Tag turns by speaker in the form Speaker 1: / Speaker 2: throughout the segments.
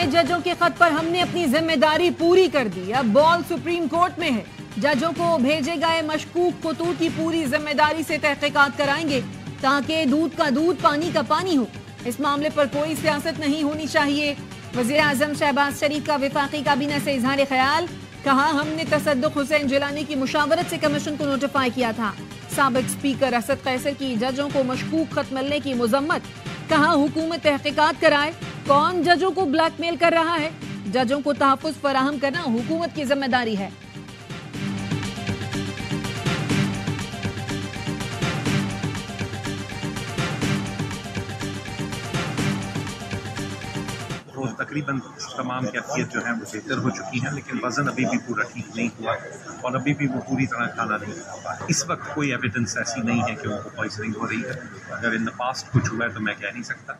Speaker 1: नए जजों के खत पर हमने अपनी जिम्मेदारी पूरी कर दी। अब बॉल सुप्रीम कोर्ट में है। जजों को भेजे गए मशकूक खतूत की पूरी जिम्मेदारी से तहकीकात कराएंगे ताकि दूध का दूध पानी का पानी हो। इस मामले पर कोई सियासत नहीं होनी चाहिए। वजीर आजम शहबाज शरीफ का वफाकी काबीना से इजहार ख्याल। कहा हमने तसद्दुक हुसैन जिलानी की मुशावरत से कमीशन को नोटिफाई किया था। साबिक स्पीकर असद कैसर की जजों को मशकूक खत मिलने की मुजम्मत। कहा हुकूमत तहकीकात कराए कौन जजों को ब्लैकमेल कर रहा है। जजों को तहफ्फुज़ फराहम करना हुकूमत की जिम्मेदारी है।
Speaker 2: तकरीबन तमाम कैफियत जो है वो बेहतर हो चुकी है, लेकिन वजन अभी भी पूरा ठीक नहीं हुआ और अभी भी वो पूरी तरह खाना नहीं खा पा रहे। इस वक्त कोई एविडेंस ऐसी नहीं है कि उनको पॉइजनिंग हो रही है। अगर इन द पास्ट कुछ हुआ है तो मैं कह नहीं सकता।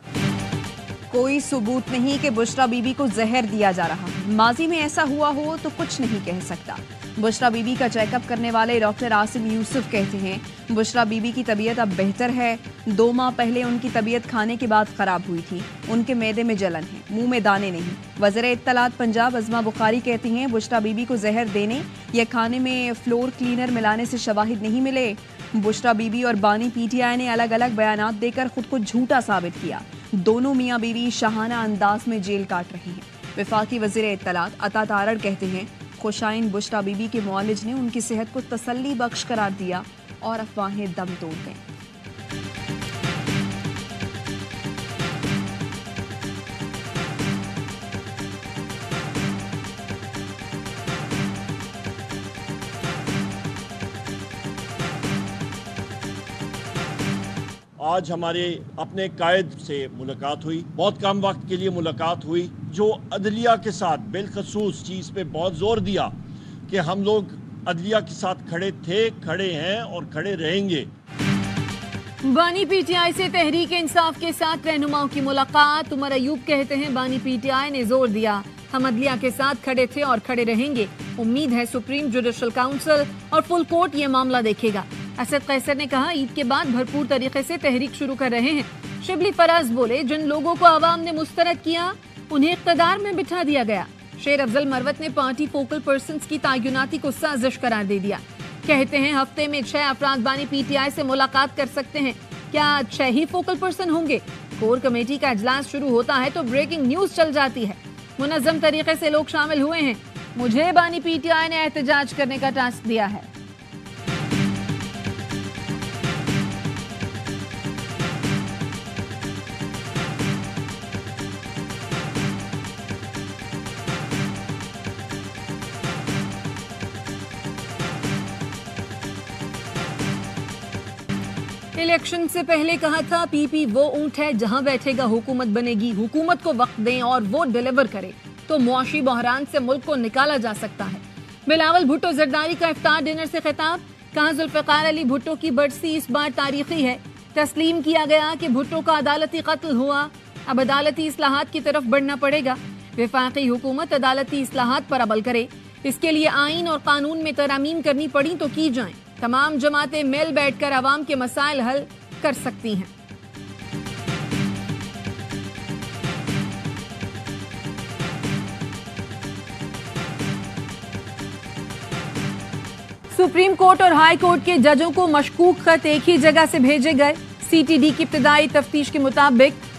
Speaker 3: कोई सबूत नहीं कि बुशरा बीबी को जहर दिया जा रहा है। माजी में ऐसा हुआ हो तो कुछ नहीं कह सकता। बुशरा बीबी का चेकअप करने वाले डॉक्टर आसिम यूसुफ कहते हैं बुशरा बीबी की तबीयत अब बेहतर है। 2 माह पहले उनकी तबीयत खाने के बाद खराब हुई थी। उनके मैदे में जलन है, मुंह में दाने नहीं। वज़ीर इत्तलात पंजाब अज़मा बुखारी कहती हैं बुशरा बीबी को जहर देने या खाने में फ्लोर क्लीनर मिलाने से शवाहिद नहीं मिले। बुशरा बीबी और बानी पीटीआई ने अलग अलग बयानात देकर खुद को झूठा साबित किया। दोनों मियाँ बीवी शाहाना अंदाज में जेल काट रहे हैं। वफाकी वज़ीर इत्तलात अता तारड़ कहते हैं खुशाइन बुशरा बीबी के मुआलिज ने उनकी सेहत को तसल्ली बख्श करार दिया और अफवाहें दम तोड़ गईं।
Speaker 4: आज हमारे अपने कायद से मुलाकात हुई, बहुत कम वक्त के लिए मुलाकात हुई, जो अदलिया के साथ बिलखसूस चीज़ पे बहुत जोर दिया कि हम लोग अदलिया के साथ खड़े थे, खड़े हैं और खड़े रहेंगे।
Speaker 1: बानी पीटीआई से तहरीक इंसाफ के साथ रहनुमाओं की मुलाकात। उमर अयूब कहते हैं बानी पीटीआई ने जोर दिया हम अदलिया के साथ खड़े थे और खड़े रहेंगे। उम्मीद है सुप्रीम जुडिशल काउंसिल और फुल कोर्ट ये मामला देखेगा। असद कैसर ने कहा ईद के बाद भरपूर तरीके से तहरीक शुरू कर रहे हैं। शिबली फराज बोले जिन लोगों को अवाम ने मुस्तरद किया उन्हें इख्तदार में बिठा दिया गया। शेर अफजल मरवत ने पार्टी फोकल पर्सन्स की तायुनाती को साजिश करार दे दिया। कहते हैं हफ्ते में 6 अफराद बानी पीटीआई से मुलाकात कर सकते हैं। क्या 6 ही फोकल पर्सन होंगे? कोर कमेटी का इजलास शुरू होता है तो ब्रेकिंग न्यूज चल जाती है। मुनज़्ज़म तरीके से लोग शामिल हुए हैं। मुझे बानी पीटीआई ने एहतजाज करने का टास्क दिया है। इलेक्शन से पहले कहा था पीपी वो ऊंट है जहां बैठेगा हुकूमत बनेगी। हुकूमत को वक्त दें और वो डिलीवर करे तो मुआशी बहरान से मुल्क को निकाला जा सकता है। बिलावल भुट्टो जरदारी का इफ्तार डिनर से खिताब। कहा जुल्फ़िकार अली भुट्टो की बरसी इस बार तारीखी है। तस्लीम किया गया कि भुट्टो का अदालती कत्ल हुआ, अब अदालती इस्लाहात की तरफ बढ़ना पड़ेगा। वफाकी हुकूमत अदालती इस्लाहात पर अमल करे। इसके लिए आइन और कानून में तरामीम करनी पड़ी तो की जाए। तमाम जमातें मिल बैठकर अवाम के मसाइल हल कर सकती हैं। सुप्रीम कोर्ट और हाई कोर्ट के जजों को मशकूक खत एक ही जगह से भेजे गए। सीटीडी की इब्तिदाई तफ्तीश के मुताबिक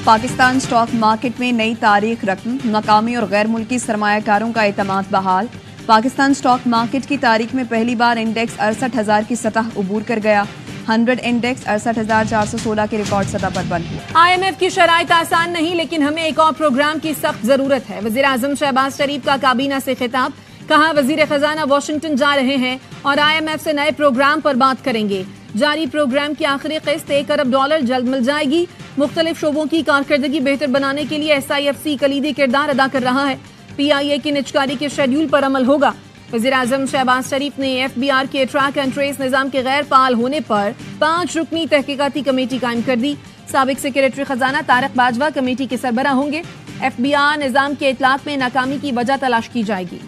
Speaker 3: पाकिस्तान स्टॉक मार्केट में नई तारीख रकम, मकामी और गैर मुल्की सरमायाकारों का एतमाद बहाल। पाकिस्तान स्टॉक मार्केट की तारीख में पहली बार इंडेक्स 68,000 की सतह उबूर कर गया। 100 इंडेक्स 68,416 के रिकॉर्ड सतह पर बंद हुआ।
Speaker 1: IMF की शराइत आसान नहीं, लेकिन हमें एक और प्रोग्राम की सख्त जरूरत है। वजीर आजम शहबाज शरीफ का काबीना से खिताब। कहा वजीर खजाना वाशिंगटन जा रहे हैं और IMF से नए प्रोग्राम पर बात करेंगे। जारी प्रोग्राम की आखिरी किस्त $1 अरब जल्द मिल जाएगी। मुख्तलिफ शोबों की कारकर्दगी बेहतर बनाने के लिए SIFC कलीदी किरदार अदा कर रहा है। PIA की निजकारी के शेड्यूल पर अमल होगा। वज़ीर आज़म शहबाज शरीफ ने FBR के ट्रैक एंड ट्रेस निज़ाम के गैर फाल होने पर 5 रुकनी तहकीकाती कमेटी कायम कर दी। साबिक सेक्रेटरी खजाना तारक बाजवा कमेटी के सरबरा होंगे। FBR निज़ाम के इतलाक में नाकामी की वजह तलाश की जाएगी।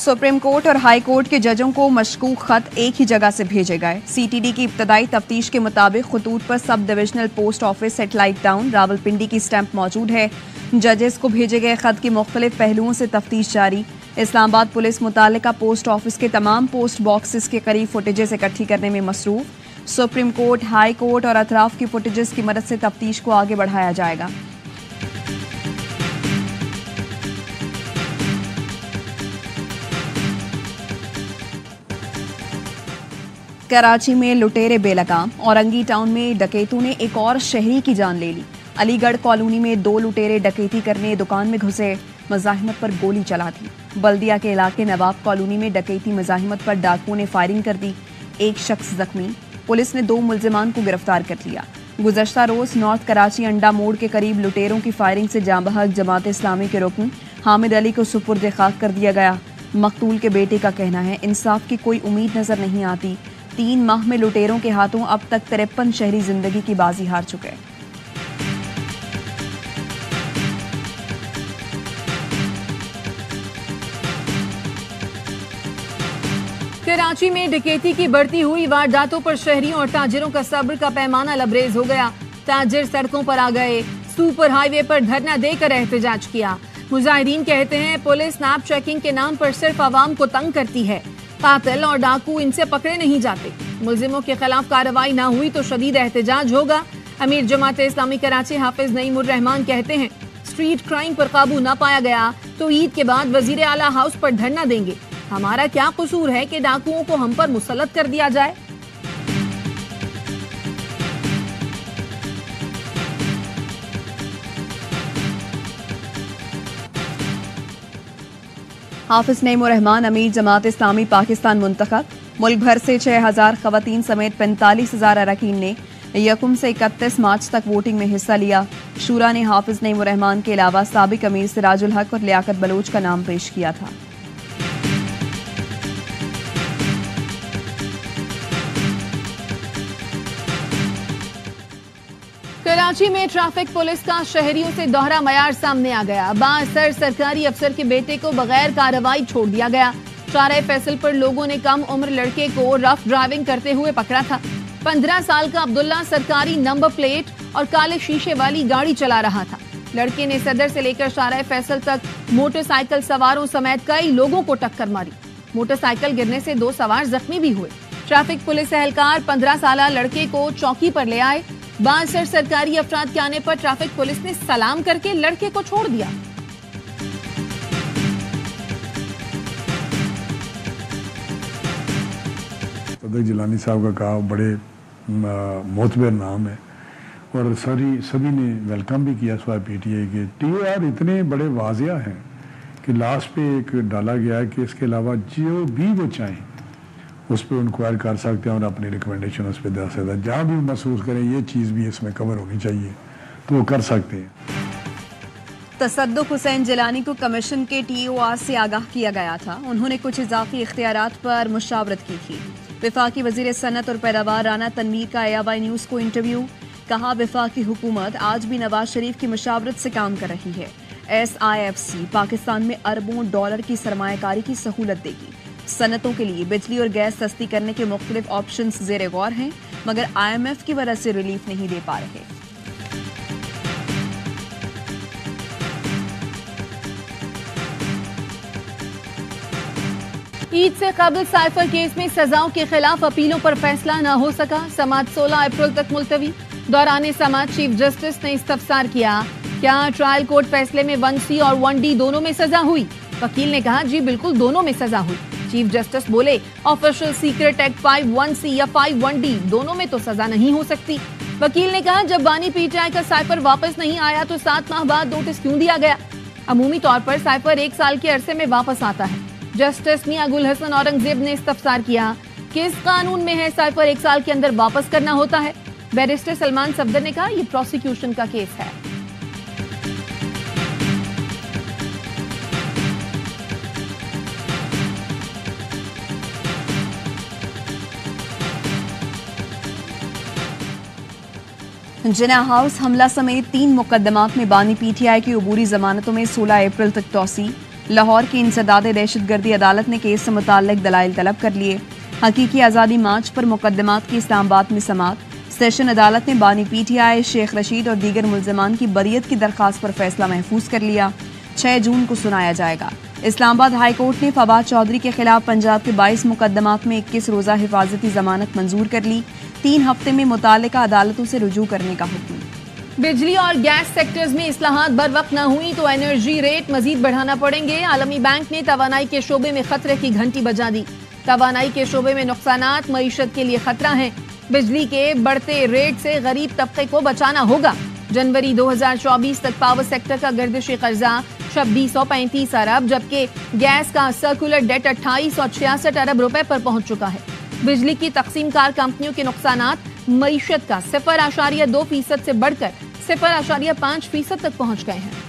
Speaker 3: सुप्रीम कोर्ट और हाई कोर्ट के जजों को मशकूक खत एक ही जगह से भेजे गए। सीटीडी की इब्तदाई तफ्तीश के मुताबिक खतूत पर sub divisional post office satellite town Rawalpindi की स्टैंप मौजूद है। जजेस को भेजे गए खत के मुख्तलिफ पहलुओं से तफ्तीश जारी। इस्लामाबाद पुलिस मुतालिका पोस्ट ऑफिस के तमाम पोस्ट बॉक्सेस के करीब फुटेजेस इकट्ठी करने में मसरूफ। सुप्रीम कोर्ट, हाई कोर्ट और अतराफ की फुटेजेस की मदद से तफ्तीश को आगे बढ़ाया जाएगा। कराची में लुटेरे बेलगाम। औरंगी टाउन में डकैतों ने एक और शहरी की जान ले ली। अलीगढ़ कॉलोनी में 2 लुटेरे डकैती करने दुकान में घुसे, मज़ाहिमत पर गोली चला दी। बल्दिया के इलाके नवाब कॉलोनी में डकैती मज़ाहिमत पर डाकुओं ने फायरिंग कर दी। एक शख्स जख्मी। पुलिस ने 2 मुल्जिमान को गिरफ्तार कर लिया। गुज़श्ता रोज नॉर्थ कराची अंडा मोड़ के करीब लुटेरों की फायरिंग से जांबहक जमात इस्लामी के रुकन हामिद अली को सुपुर्द खाक कर दिया गया। मकतूल के बेटे का कहना है इंसाफ की कोई उम्मीद नजर नहीं आती। 3 माह में लुटेरों के हाथों अब तक 53 शहरी जिंदगी की बाजी हार चुके।
Speaker 1: कराची में डकैती की बढ़ती हुई वारदातों पर शहरियों और ताजिरों का सब्र का पैमाना लबरेज हो गया। ताजिर सड़कों पर आ गए, सुपर हाईवे पर धरना देकर एहतजाज किया। मुजाहिदीन कहते हैं पुलिस स्नैप चेकिंग के नाम पर सिर्फ आवाम को तंग करती है। कातिल और डाकू इनसे पकड़े नहीं जाते। मुल्जिमों के खिलाफ कार्रवाई ना हुई तो शदीद एहतजाज होगा। अमीर जमात इस्लामी कराची हाफिज नईमुर रहमान कहते हैं स्ट्रीट क्राइम पर काबू न पाया गया तो ईद के बाद वजीर आला हाउस पर धरना देंगे। हमारा क्या कसूर है कि डाकुओं को हम पर मुसल्लत कर दिया जाए।
Speaker 3: हाफिज नईमुर रहमान अमीर जमात इस्लामी पाकिस्तान मुंतखब। मुल्क भर से 6000 खवातीन समेत 45,000 अरकान ने 1 से 31 मार्च तक वोटिंग में हिस्सा लिया। शूरा ने हाफिज नईमुर रहमान के अलावा साबिक अमीर सिराजुल हक और लियाकत बलोच का नाम पेश किया था।
Speaker 1: कराची में ट्रैफिक पुलिस का शहरियों से दोहरा मयार सामने आ गया। बाअसर सरकारी अफसर के बेटे को बगैर कार्रवाई छोड़ दिया गया। शाहराह फैसल पर लोगों ने कम उम्र लड़के को रफ ड्राइविंग करते हुए पकड़ा था। 15 साल का अब्दुल्ला सरकारी नंबर प्लेट और काले शीशे वाली गाड़ी चला रहा था। लड़के ने सदर से लेकर शाहराह फैसल तक मोटरसाइकिल सवारों समेत कई लोगों को टक्कर मारी। मोटरसाइकिल गिरने से 2 सवार जख्मी भी हुए। ट्रैफिक पुलिस एहलकार 15 साल लड़के को चौकी पर ले आए। बाअसर सरकारी अफराद के आने पर ट्रैफिक पुलिस ने सलाम करके लड़के को छोड़ दिया।
Speaker 5: सदर जिलानी साहब का कहा बड़े मोतबर नाम है और सभी ने वेलकम भी किया स्वाय पीटीआई के। टीओआर इतने बड़े वाजिया हैं कि लास्ट पे एक डाला गया है कि इसके अलावा जो भी वो चाहें उस पर इंक्वायर कर सकते हैं और अपनी रिकमेंडेशन उस पर दे सकते हैं। जहाँ भी महसूस करें ये चीज़ भी इसमें कवर होनी चाहिए तो वो कर सकते हैं।
Speaker 3: तसद्दुक हुसैन जिलानी को कमीशन के टीओआर से आगाह किया गया था। उन्होंने कुछ इजाफी इख्तियारात पर मुशावरत की थी। वफाकी वजीर सनत और पैदावार राना तनवीर का AY न्यूज़ को इंटरव्यू। कहा वफाकी हुकूमत आज भी नवाज शरीफ की मुशावरत से काम कर रही है। SIFC पाकिस्तान में अरबों डॉलर की सरमायाकारी की सहूलत देगी। सनतों के लिए बिजली और गैस सस्ती करने के मुख्तलिफ ऑप्शंस ज़ेर गौर हैं, मगर IMF की वजह से रिलीफ नहीं दे पा रहे।
Speaker 1: ईद से कबल साइफर केस में सजाओं के खिलाफ अपीलों पर फैसला न हो सका। समाअत 16 अप्रैल तक मुलतवी। दौरान समाअत चीफ जस्टिस ने इस्तफसार किया क्या ट्रायल कोर्ट फैसले में 1C और 1D दोनों में सजा हुई। वकील ने कहा जी बिल्कुल दोनों में सजा हुई। चीफ जस्टिस बोले ऑफिशियल सीक्रेट एक्ट 5(1)C या 5(1)D दोनों में तो सजा नहीं हो सकती। वकील ने कहा जब बानी पीटीआई का साइफर वापस नहीं आया तो 7 माह बाद नोटिस क्यों दिया गया। अमूमी तौर पर साइफर 1 साल के अरसे में वापस आता है। जस्टिस मियां गुल हसन औरंगजेब ने इस्तफसार किया किस कानून में है साइफर 1 साल के अंदर वापस करना होता है। बैरिस्टर सलमान सफदर ने कहा यह प्रोसिक्यूशन का केस है।
Speaker 3: जिना हाउस हमला समेत 3 मुकदमात में बानी पीटीआई की अबूरी जमानतों में 16 अप्रैल तक तौसी। लाहौर की इंसदाद दहशतगर्दी अदालत ने केस से मुताल्लिक दलाइल तलब कर लिए। हकीकी आज़ादी मार्च पर मुकदमात की इस्लामाबाद में समात। सेशन अदालत ने बानी PTI शेख रशीद और दीगर मुल्ज़िमान की बरियत की दरख्वास्त पर फैसला महफूज कर लिया। 6 जून को सुनाया जाएगा। इस्लामाबाद हाई कोर्ट ने फवाद चौधरी के खिलाफ पंजाब के 22 मुकदमात में 21 रोज़ा हिफाजती जमानत मंजूर कर ली। 3 हफ्ते में मुतालिका अदालतों से रुजू करने का हुक्म।
Speaker 1: बिजली और गैस सेक्टर्स में इस्लाहात बर वक्त न हुई तो एनर्जी रेट मजीद बढ़ाना पड़ेंगे। आलमी बैंक ने तवानाई के शोबे में खतरे की घंटी बजा दी। तवानाई के शोबे में नुकसानात मईशत के लिए खतरा है। बिजली के बढ़ते रेट से गरीब तबके को बचाना होगा। जनवरी 2024 तक पावर सेक्टर का गर्दिशी कर्जा 2635 अरब जबकि गैस का सर्कुलर डेट 2866 अरब रुपए पर पहुंच चुका है। बिजली की तकसीमकार कंपनियों के नुकसानात मईशत का 0.2% से बढ़कर 0.5% तक पहुंच गए हैं।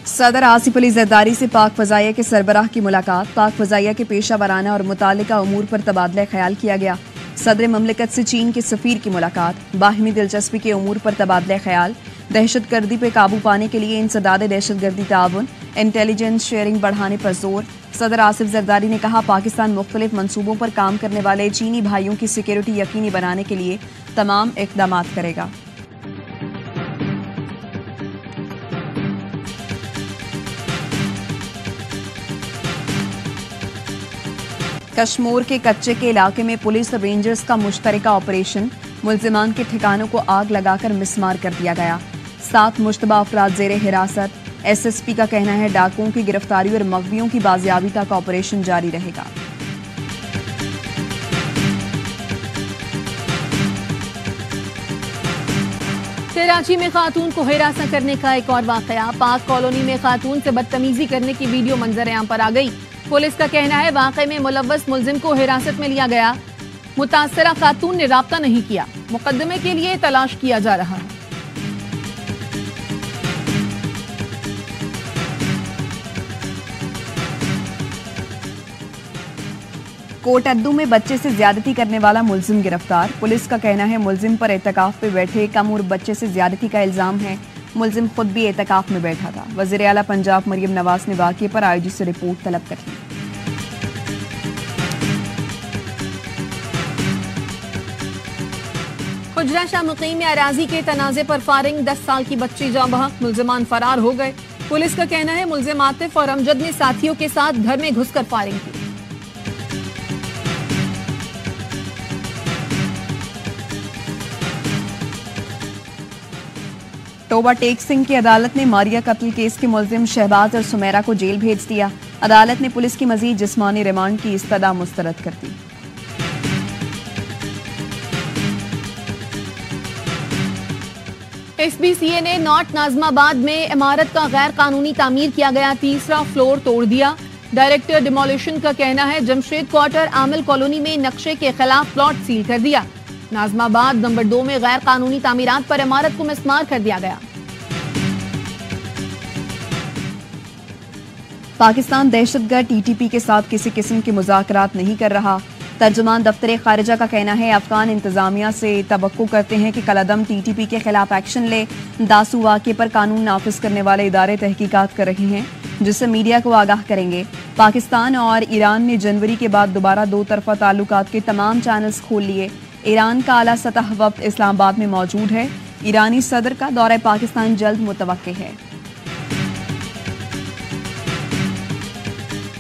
Speaker 3: सदर आसिफ अली जरदारी से पाक फजाइया के सरबराह की मुलाकात। पाक फजाइया के पेशा वराना और मुतालिका उमूर पर तबादला ख्याल किया गया। सदर ममलिकत से चीन के सफीर की मुलाकात। बाहिमी दिलचस्पी के उमूर पर तबादला ख्याल। दहशतगर्दी पर काबू पाने के लिए इंसदाद दहशतगर्दी ताउन इंटेलिजेंस शेयरिंग बढ़ाने पर जोर। सदर आसिफ जरदारी ने कहा, पाकिस्तान मुख्तलिफ मंसूबों पर काम करने वाले चीनी भाइयों की सिक्योरिटी यकीनी बनाने के लिए तमाम इकदाम करेगा। कश्मीर के कच्चे के इलाके में पुलिस और रेंजर्स का मुश्तरका ऑपरेशन। मुल्जिमान के ठिकानों को आग लगाकर मिसमार कर दिया गया। 7 मुश्तबा अफराद जेर हिरासत। SSP का कहना है डाकुओं की गिरफ्तारी और मगवियों की बाजियाबी तक ऑपरेशन जारी रहेगा।
Speaker 1: कराची में खातून को हिरासत करने का एक और वाकया। पाक कॉलोनी में खातून से बदतमीजी करने की वीडियो मंजर-ए-आम पर आ गई। पुलिस का कहना है वाकये में मुलव्वस मुल्जिम को हिरासत में लिया गया। मुतासरा खातून ने राब्ता नहीं किया। मुकदमे के लिए तलाश किया जा रहा है।
Speaker 3: कोटअद्दू में बच्चे से ज्यादती करने वाला मुल्जिम गिरफ्तार। पुलिस का कहना है मुल्जिम पर एतकाफ पे बैठे कम उम्र बच्चे से ज्यादती का इल्जाम है। मुल्जिम खुद भी एतकाफ में बैठा था। वज़ीर आला पंजाब मरियम नवाज ने वाक़े पर IG से रिपोर्ट तलब कर ली।
Speaker 1: खुजरा शाह मुक़ीम में अराजी के तनाज़े पर फायरिंग। 10 साल की बच्ची जाँ बहक, मुल्जिमान फरार हो गए। पुलिस का कहना है मुल्जिम आतिफ और अमजद ने साथियों के साथ घर में घुसकर फायरिंग की।
Speaker 3: टोबा टेक सिंह की अदालत ने मारिया कत्ल केस के मुल्जिम शहबाज और सुमेरा को जेल भेज दिया। अदालत ने पुलिस की मजीद जिस्मानी रिमांड की इस्तदा मुस्तरद कर दी।
Speaker 1: SBCA ने नॉर्थ नाजमाबाद में इमारत का गैर कानूनी तामीर किया गया 3रा फ्लोर तोड़ दिया। डायरेक्टर डिमोलिशन का कहना है जमशेद क्वार्टर आमिल कॉलोनी में नक्शे के खिलाफ प्लॉट सील कर दिया। नाजमाबाद नंबर 2 में गैर कानूनी तामीरात पर इमारत को मिसमार कर दिया गया।
Speaker 3: पाकिस्तान दहशतगर्द TTP के साथ किसी किस्म के मुज़ाकरात नहीं कर रहा। तर्जुमान दफ्तर खारिजा का कहना है अफगान इंतजामिया से तवक्को करते हैं कि कलअदम TTP के खिलाफ एक्शन ले। दासू वाक़े पर कानून नाफिज करने वाले इदारे तहकीकात कर रहे हैं जिससे मीडिया को आगाह करेंगे। पाकिस्तान और ईरान ने जनवरी के बाद दोबारा 2 तरफा ताल्लुकात के तमाम चैनल्स खोल लिए। ईरान का आला सतह वक्त इस्लामाबाद में मौजूद है। ईरानी सदर का दौरा पाकिस्तान जल्द मुतवक्के है।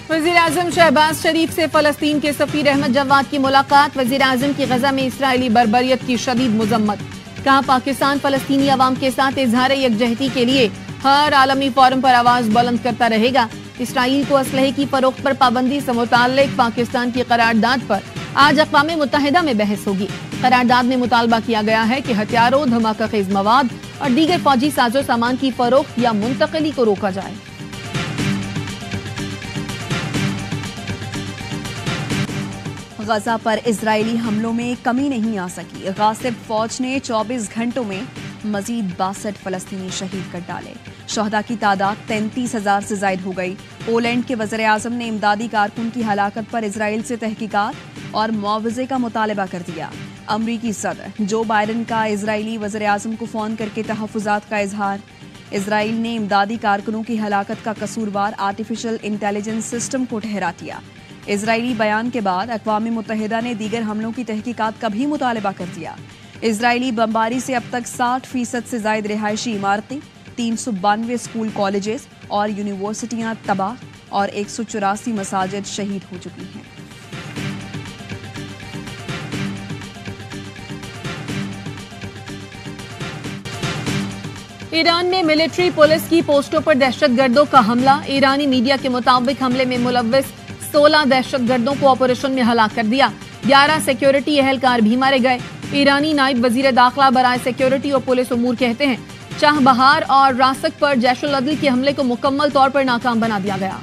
Speaker 1: वज़ीर आज़म शहबाज शरीफ से फ़लस्तीन के सफ़ीर अहमद जवाद की मुलाकात। वज़ीर आज़म की गजा में इसराइली बर्बरियत की शदीद मज़म्मत। कहा पाकिस्तान फ़लस्तीनी अवाम के साथ इजहार यकजहती के लिए हर आलमी फोरम पर आवाज़ बुलंद करता रहेगा। इसराइल को असलहे की फरोख्त पर पाबंदी से मुताल्लिक पाकिस्तान की करारदाद पर आज अक़वाम मुत्तहिदा में बहस होगी। करारदाद में मुतालबा किया गया है कि हथियारों, धमाका खेज मवाद और दीगर फौजी साजो सामान की फरोख्त या मुंतकिली को रोका जाए।
Speaker 3: गजा पर इजरायली हमलों में कमी नहीं आ सकी। गासिब फौज ने 24 घंटों में मजीद 62 फ़लस्तीनी शहीद कर डाले। शहदा की तादाद 33,000 से जायद हो गई। पोलैंड के वज़ीर-ए-आज़म ने इमदादी कारकुन की हलाकत पर इजराइल से तहकीकात और मुआवजे का मुतालबा कर दिया। अमरीकी सदर जो बाइडन का इजरायली वज़ीर-ए-आज़म को फ़ोन करके तहफ़्फ़ुज़ात का इजहार। इजराइल ने इमदादी कारकुनों की हलाकत का कसूरवार आर्टिफिशियल इंटेलिजेंस सिस्टम को ठहरा दिया। इजरायली बयान के बाद अक़वाम मुत्तहिदा ने दीगर हमलों की तहकीकात का भी मुतालबा कर दिया। इजरायली बमबारी से अब तक 60% से जायद रिहायशी इमारतें, 392 स्कूल कॉलेजेस और यूनिवर्सिटियां तबाह और 184 मसाजिद शहीद हो चुकी हैं।
Speaker 1: ईरान में मिलिट्री पुलिस की पोस्टों पर दहशतगर्दों का हमला। ईरानी मीडिया के मुताबिक हमले में मुलव्विस 16 दहशतगर्दों को ऑपरेशन में हलाक कर दिया। 11 सिक्योरिटी एहलकार भी मारे गए। ईरानी नायब वजीर दाखिला बराए सिक्योरिटी और पुलिस उमूर कहते हैं चाहबहार और रासक पर जैशुल अदल के हमले को मुकम्मल तौर पर नाकाम बना दिया गया।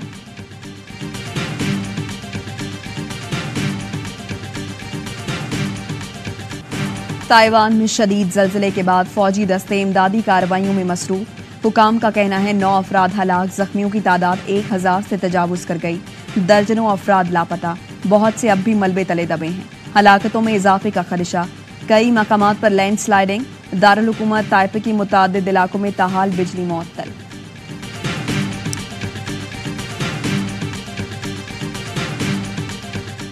Speaker 3: ताइवान में शदीद जल्जले के बाद फौजी दस्ते इमदादी कार्रवाइयों में मसरूफ। हुकाम का कहना है 9 अफराद हलाक, जख्मियों की तादाद 1000 से तजावुज कर गई। दर्जनों अफराद लापता, बहुत से अब भी मलबे तले दबे हैं। हलाकतों में इजाफे का खदशा। कई मकामात पर लैंड स्लाइडिंग। दारुल हुकूमत ताइपे की मुतादिद इलाकों में ताहाल बिजली मुअत्तल।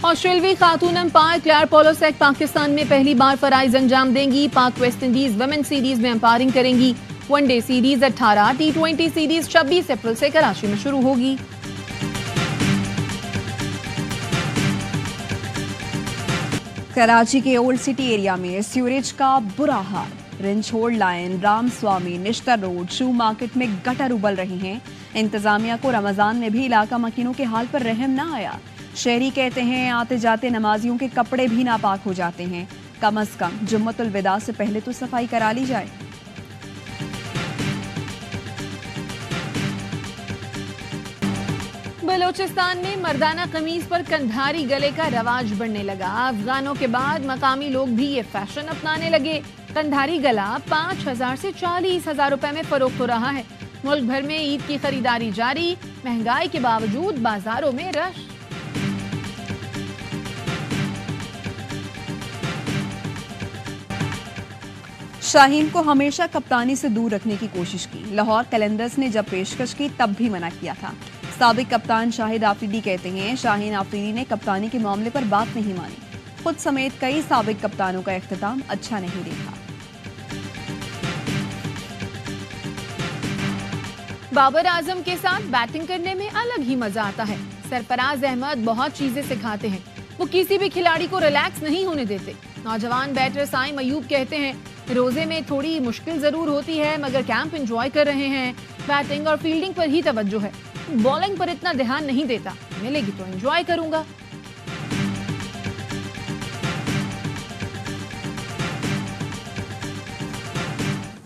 Speaker 1: ऑस्ट्रेलवी खातून अंपायर क्लेयर पोलोसेक पाकिस्तान में पहली बार फराइज अंजाम देंगी। पाक वेस्ट इंडीज वुमेन सीरीज में अंपायरिंग करेंगी। वनडे सीरीज 18, T20 सीरीज 26 अप्रैल से कराची में शुरू होगी।
Speaker 3: कराची के ओल्ड सिटी एरिया में सीवरेज का बुरा हाल। रिंचहोल्ड लाइन, रामस्वामी, निश्तर रोड, शू मार्केट में गटर उबल रही हैं। इंतजामिया को रमजान में भी इलाका मकीनों के हाल पर रहम ना आया। शहरी कहते हैं आते जाते नमाजियों के कपड़े भी नापाक हो जाते हैं। कम अज कम जुम्मतुल विदा से पहले तो सफाई करा ली जाए।
Speaker 1: बलोचिस्तान में मर्दाना कमीज पर कंधारी गले का रवाज बढ़ने लगा। अफगानों के बाद मकामी लोग भी ये फैशन अपनाने लगे। कंधारी गला 5,000 से 40,000 रुपए में फरोख्त हो रहा है। मुल्क भर में ईद की खरीदारी जारी। महंगाई के बावजूद बाजारों में रश।
Speaker 3: शाहीन को हमेशा कप्तानी से दूर रखने की कोशिश की। लाहौर कैलेंडर्स ने जब पेशकश की तब भी मना किया था। साबिक कप्तान शाहिद आफरीदी कहते हैं शाहीन आफरीदी ने कप्तानी के मामले पर बात नहीं मानी। खुद समेत कई साबिक कप्तानों का इख्तिताम अच्छा नहीं देखा।
Speaker 1: बाबर आजम के साथ बैटिंग करने में अलग ही मजा आता है। सरफराज अहमद बहुत चीजें सिखाते हैं। वो किसी भी खिलाड़ी को रिलैक्स नहीं होने देते। नौजवान बैटर साइम अयूब कहते हैं रोजे में थोड़ी मुश्किल जरूर होती है मगर कैंप एंजॉय कर रहे हैं। बैटिंग और फील्डिंग पर ही तवज्जो है। बॉलिंग पर इतना ध्यान नहीं देता। मिलेगी तो एंजॉय करूंगा।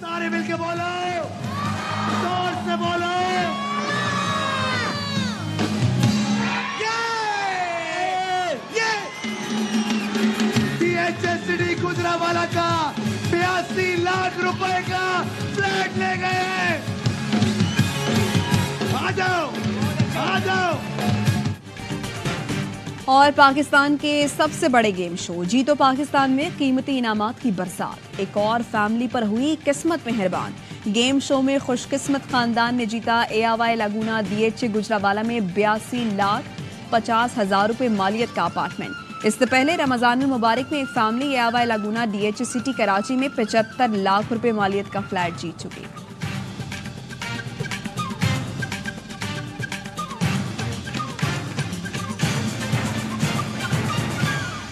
Speaker 6: सारे मिलके बोलो, जोर से बोलो। DHSCD गुजरावाला का 82 लाख रुपए का फ्लैट ले गए। आ जाओ, आ जाओ।
Speaker 3: और पाकिस्तान के सबसे बड़े गेम शो जीतो पाकिस्तान में कीमती इनामात की बरसात। एक और फैमिली पर हुई किस्मत मेहरबान। गेम शो में खुशकिस्मत खानदान ने जीता AY लागूना DH गुजरावाला में 82,50,000 रुपए मालियत का अपार्टमेंट। इससे पहले रमजान मुबारक में एक family AY लागूना DH city Karachi में 75 लाख रुपए मालियत का फ्लैट जीत चुकी।